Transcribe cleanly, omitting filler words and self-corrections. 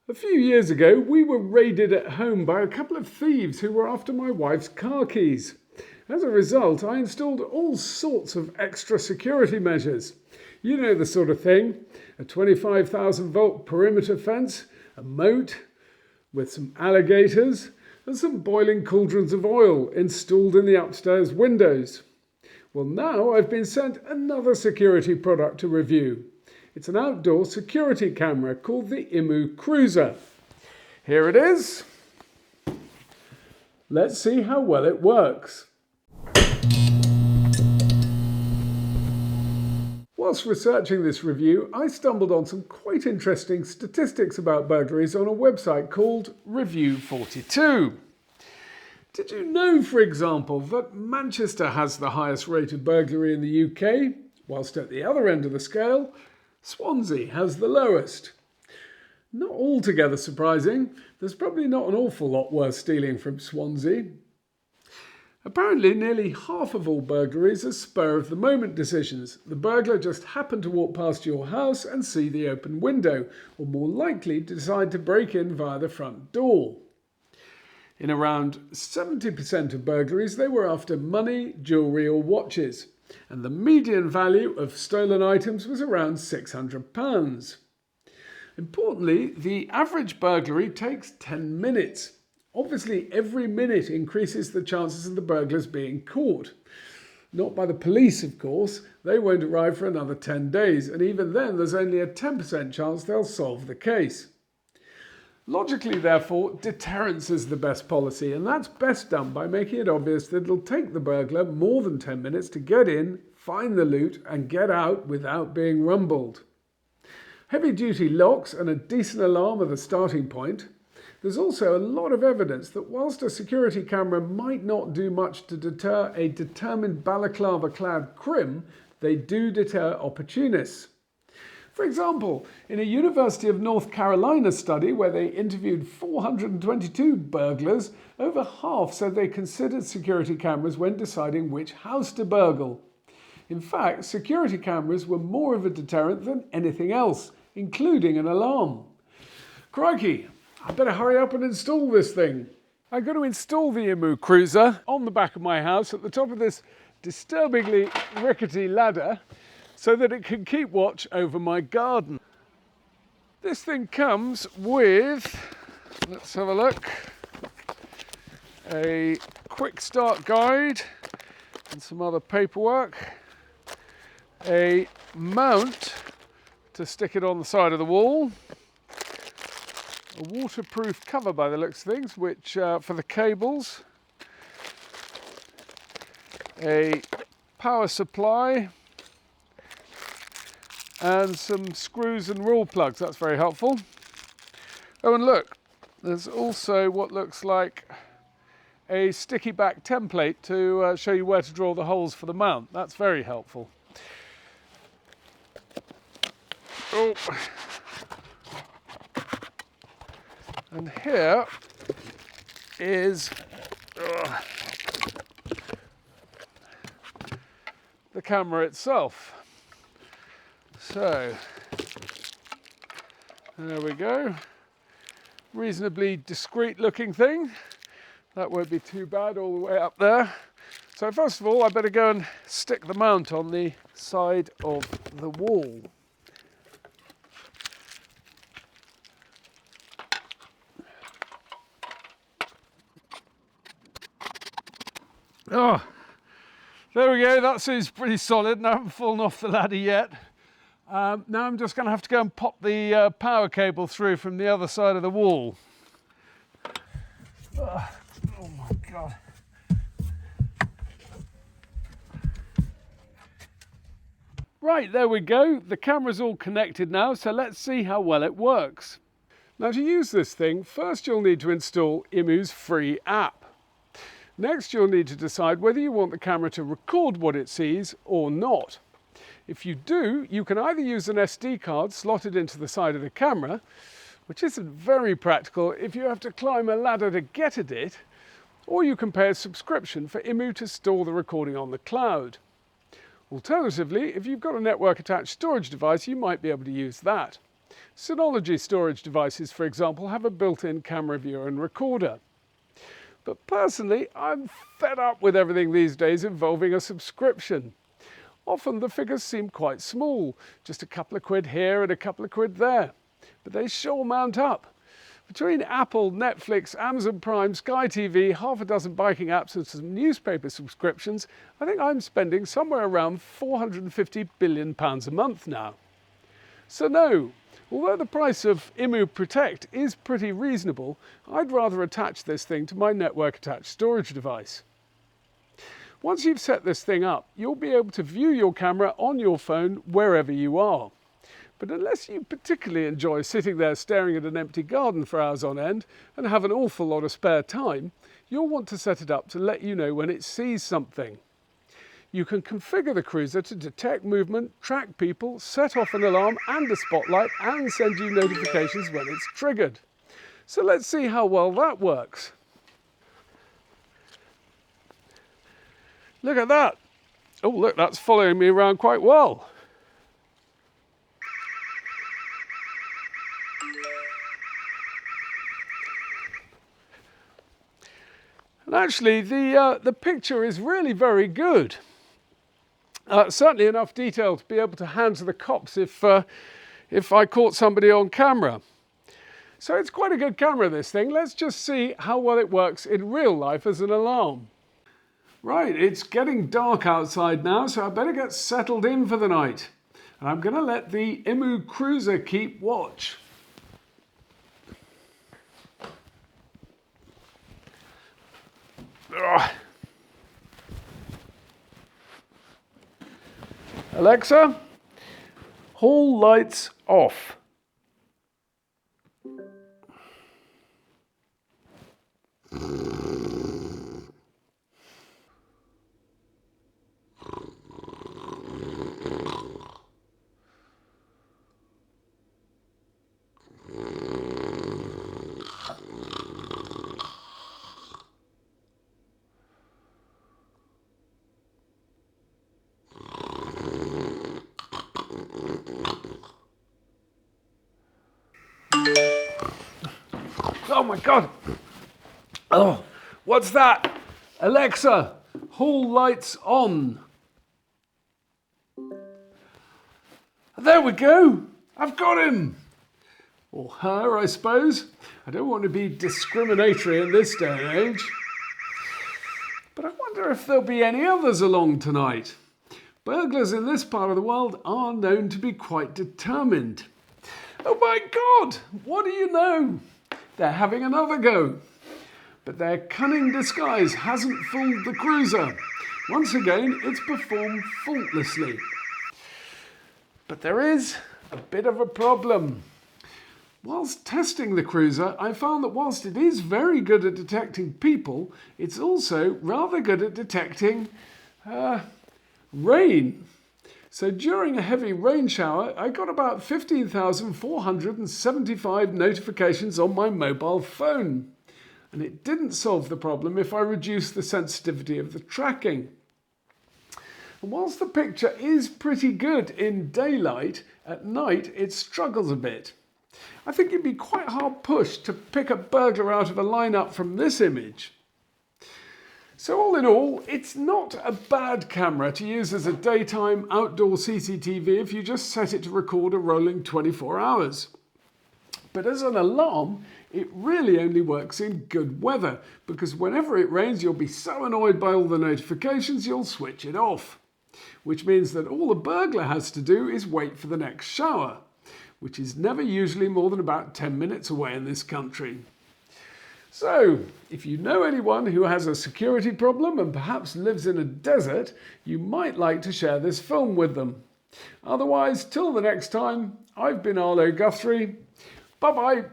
A few years ago, we were raided at home by a couple of thieves who were after my wife's car keys. As a result, I installed all sorts of extra security measures. You know the sort of thing: a 25,000-volt perimeter fence, a moat with some alligators, and some boiling cauldrons of oil installed in the upstairs windows. Well, now I've been sent another security product to review. It's an outdoor security camera called the Imou Cruiser. Here it is. Let's see how well it works. Whilst researching this review, I stumbled on some quite interesting statistics about burglaries on a website called Review 42. Did you know, for example, that Manchester has the highest rated burglary in the UK, whilst at the other end of the scale, Swansea has the lowest? Not altogether surprising. There's probably not an awful lot worth stealing from Swansea. Apparently, nearly half of all burglaries are spur-of-the-moment decisions. The burglar just happened to walk past your house and see the open window, or more likely decide to break in via the front door. In around 70% of burglaries, they were after money, jewellery or watches, and the median value of stolen items was around £600. Importantly, the average burglary takes 10 minutes. Obviously, every minute increases the chances of the burglars being caught. Not by the police, of course. They won't arrive for another 10 days, and even then there's only a 10% chance they'll solve the case. Logically, therefore, deterrence is the best policy, and that's best done by making it obvious that it'll take the burglar more than 10 minutes to get in, find the loot, and get out without being rumbled. Heavy-duty locks and a decent alarm are the starting point. There's also a lot of evidence that whilst a security camera might not do much to deter a determined balaclava-clad crim, they do deter opportunists. For example, in a University of North Carolina study where they interviewed 422 burglars, over half said they considered security cameras when deciding which house to burgle. In fact, security cameras were more of a deterrent than anything else, including an alarm. Crikey, I better hurry up and install this thing. I'm going to install the Imou Cruiser on the back of my house at the top of this disturbingly rickety ladder, so that it can keep watch over my garden. This thing comes with, let's have a look, a quick start guide and some other paperwork, a mount to stick it on the side of the wall, a waterproof cover by the looks of things, which for the cables, a power supply, and some screws and rule plugs. That's very helpful. Oh, and look, there's also what looks like a sticky back template to show you where to draw the holes for the mount. That's very helpful. Oh. And here is the camera itself. So, there we go. Reasonably discreet looking thing. That won't be too bad all the way up there. So first of all, I better go and stick the mount on the side of the wall. Oh, there we go. That seems pretty solid, and I haven't fallen off the ladder yet. Now I'm just going to have to go and pop the power cable through from the other side of the wall. Oh my God. Right, there we go. The camera's all connected now, so let's see how well it works. Now, to use this thing, first you'll need to install Imou's free app. Next, you'll need to decide whether you want the camera to record what it sees or not. If you do, you can either use an SD card slotted into the side of the camera, which isn't very practical if you have to climb a ladder to get at it, or you can pay a subscription for Imou to store the recording on the cloud. Alternatively, if you've got a network attached storage device, you might be able to use that. Synology storage devices, for example, have a built-in camera viewer and recorder. But personally, I'm fed up with everything these days involving a subscription. Often the figures seem quite small, just a couple of quid here and a couple of quid there. But they sure mount up. Between Apple, Netflix, Amazon Prime, Sky TV, half a dozen biking apps and some newspaper subscriptions, I think I'm spending somewhere around £450 billion a month now. So no, although the price of Imou Protect is pretty reasonable, I'd rather attach this thing to my network-attached storage device. Once you've set this thing up, you'll be able to view your camera on your phone wherever you are. But unless you particularly enjoy sitting there staring at an empty garden for hours on end and have an awful lot of spare time, you'll want to set it up to let you know when it sees something. You can configure the Cruiser to detect movement, track people, set off an alarm and a spotlight, and send you notifications when it's triggered. So let's see how well that works. Look at that. Oh, look, that's following me around quite well. And actually, the picture is really very good. Certainly enough detail to be able to hand to the cops if I caught somebody on camera. So it's quite a good camera, this thing. Let's just see how well it works in real life as an alarm. Right, it's getting dark outside now, so I better get settled in for the night. And I'm going to let the Imou Cruiser keep watch. Ugh. Alexa, hall lights off. Oh my God! Oh, what's that? Alexa, hall lights on. There we go! I've got him! Or her, I suppose. I don't want to be discriminatory in this day and age. But I wonder if there'll be any others along tonight. Burglars in this part of the world are known to be quite determined. Oh my God! What do you know? They're having another go. But their cunning disguise hasn't fooled the Cruiser. Once again, it's performed faultlessly. But there is a bit of a problem. Whilst testing the Cruiser, I found that whilst it is very good at detecting people, it's also rather good at detecting rain. So during a heavy rain shower, I got about 15,475 notifications on my mobile phone. And it didn't solve the problem if I reduced the sensitivity of the tracking. And whilst the picture is pretty good in daylight, at night it struggles a bit. I think you'd be quite hard pushed to pick a burglar out of a lineup from this image. So all in all, it's not a bad camera to use as a daytime outdoor CCTV if you just set it to record a rolling 24 hours. But as an alarm, it really only works in good weather, because whenever it rains, you'll be so annoyed by all the notifications, you'll switch it off. Which means that all the burglar has to do is wait for the next shower, which is never usually more than about 10 minutes away in this country. So, if you know anyone who has a security problem and perhaps lives in a desert, you might like to share this film with them. Otherwise, till the next time, I've been Arlo Guthrie. Bye-bye.